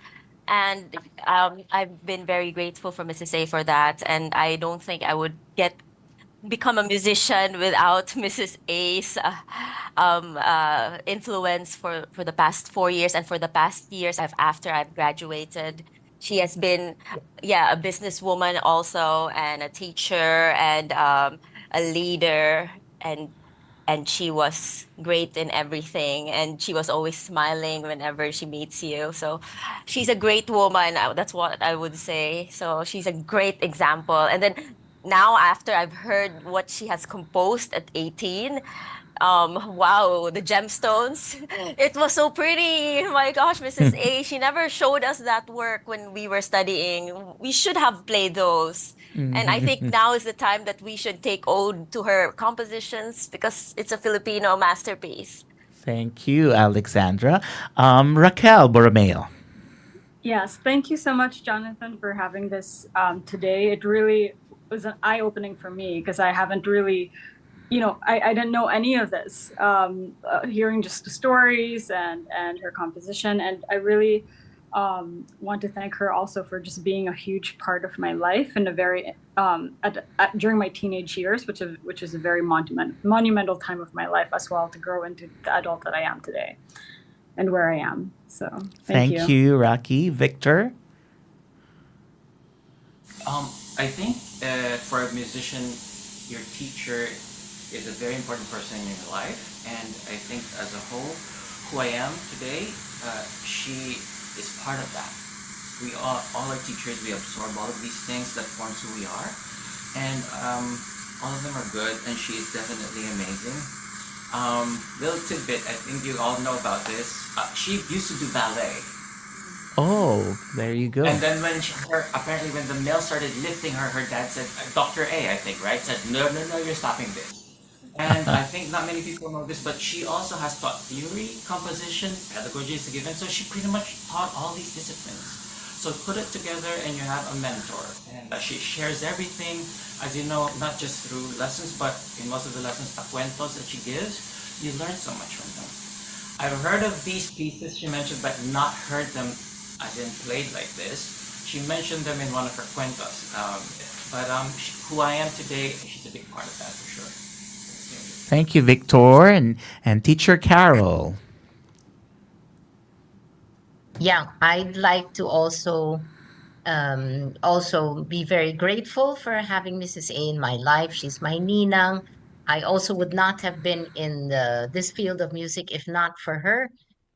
and I've been very grateful for Mrs. A for that. And I don't think I would become a musician without Mrs. A's influence for the past 4 years, and for the past years after I've graduated. She has been, a businesswoman also, and a teacher, and a leader, and she was great in everything, and she was always smiling whenever she meets you. So she's a great woman. That's what I would say. So she's a great example. And then now, after I've heard what she has composed at 18, wow, the gemstones, it was so pretty. My gosh, Mrs. A, she never showed us that work when we were studying. We should have played those. And I think now is the time that we should take ode to her compositions, because it's a Filipino masterpiece. Thank you, Alexandra. Raquel Borromeo. Yes, thank you so much, Jonathan, for having this today. It really was an eye-opening for me, because I haven't really, I didn't know any of this. Hearing just the stories and her composition, and I really want to thank her also for just being a huge part of my life in a very during my teenage years, which is a very monumental time of my life as well, to grow into the adult that I am today and where I am. So thank you, Rocky. Victor? I think for a musician, your teacher is a very important person in your life. And I think as a whole, who I am today, she is part of that. We all our teachers, we absorb all of these things that forms who we are. And all of them are good, and she is definitely amazing. Little tidbit, I think you all know about this. She used to do ballet. Oh, there you go. And then apparently when the mill started lifting her, her dad said, Dr. A, I think, right? Said, no, you're stopping this. And I think not many people know this, but she also has taught theory, composition, pedagogy is a given. So she pretty much taught all these disciplines. So put it together and you have a mentor. And she shares everything, as you know, not just through lessons, but in most of the lessons, the cuentos that she gives. you learn so much from them. I've heard of these pieces she mentioned, but not heard them as in played like this. She mentioned them in one of her cuentos. Who I am today, she's a big part of that for sure. Thank you, Victor, and Teacher Carol. Yeah, I'd like to also be very grateful for having Mrs. A in my life. She's my ninang. I also would not have been in this field of music if not for her.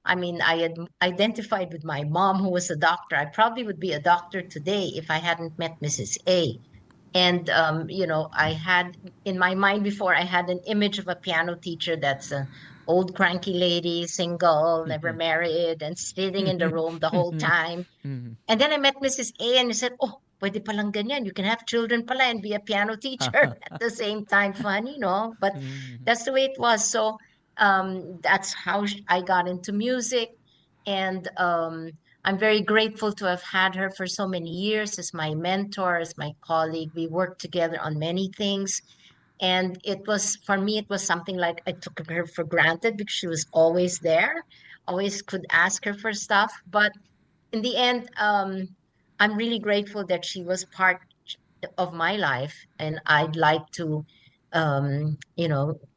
I mean, I had identified with my mom, who was a doctor. I probably would be a doctor today if I hadn't met Mrs. A. And I had in my mind before, I had an image of a piano teacher that's an old cranky lady, single, never married, and sitting in the room the whole time. And then I met Mrs. A and he said, oh, pwede palang ganyan. You can have children pala and be a piano teacher at the same time. Funny, no? But that's the way it was. So that's how I got into music. And I'm very grateful to have had her for so many years as my mentor, as my colleague. We worked together on many things. And it was, for me, it was something like I took her for granted because she was always there, always could ask her for stuff. But in the end, I'm really grateful that she was part of my life, and I'd like to,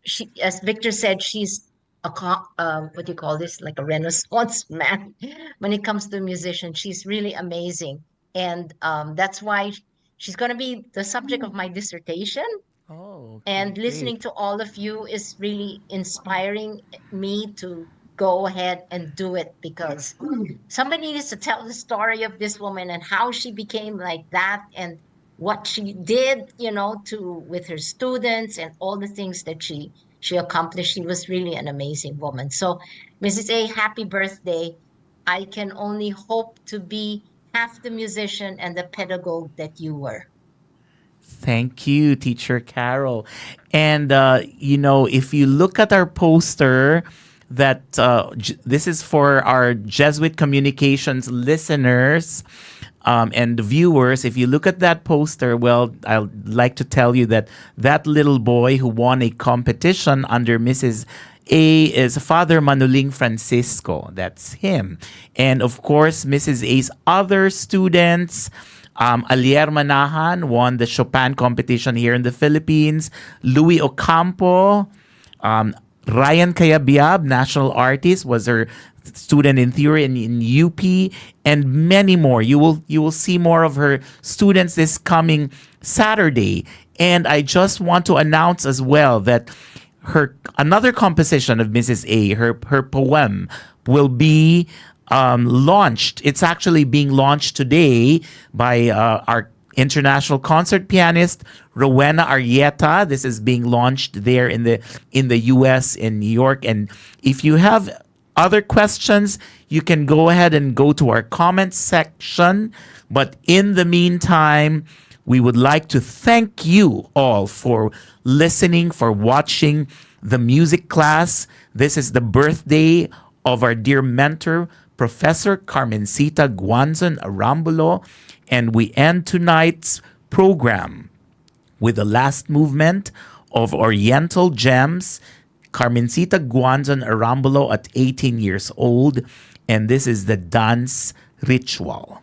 she, as Victor said, she's what do you call this? Like a Renaissance man when it comes to musician. She's really amazing, and that's why she's going to be the subject of my dissertation. Oh, And listening to all of you is really inspiring me to go ahead and do it, because somebody needs to tell the story of this woman and how she became like that and what she did, with her students and all the things that she accomplished. She was really an amazing woman. So, Mrs. A, happy birthday. I can only hope to be half the musician and the pedagogue that you were. Thank you, Teacher Carol. And, if you look at our poster, that this is for our Jesuit Communications listeners and viewers. If you look at that poster, well, I'd like to tell you that little boy who won a competition under Mrs. A is Father Manuling Francisco. That's him. And of course, Mrs. A's other students, Alier Manahan won the Chopin competition here in the Philippines. Louis Ocampo, Ryan Kayabyab, national artist, was her student in theory in UP, and many more. You will see more of her students this coming Saturday. And I just want to announce as well that another composition of Mrs. A, her poem, will be launched. It's actually being launched today by our international concert pianist Rowena Arrieta. This is being launched there in the US, in New York. And if you have other questions, you can go ahead and go to our comments section. But in the meantime, we would like to thank you all for listening, for watching the music class. This is the birthday of our dear mentor, Professor Carmencita Guanzon Arambulo, and we end tonight's program with the last movement of Oriental Gems, Carmencita Guanzon Arambulo at 18 years old, and this is the dance ritual.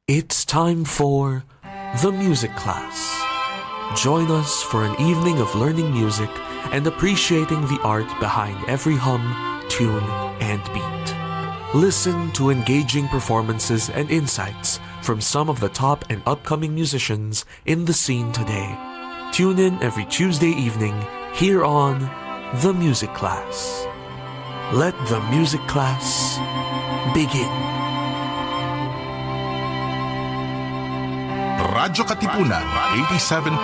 It's time for the music class. Join us for an evening of learning music and appreciating the art behind every hum, tune, and beat. Listen to engaging performances and insights from some of the top and upcoming musicians in the scene today. Tune in every Tuesday evening here on The Music Class. Let the music class begin. Radyo Katipunan, 87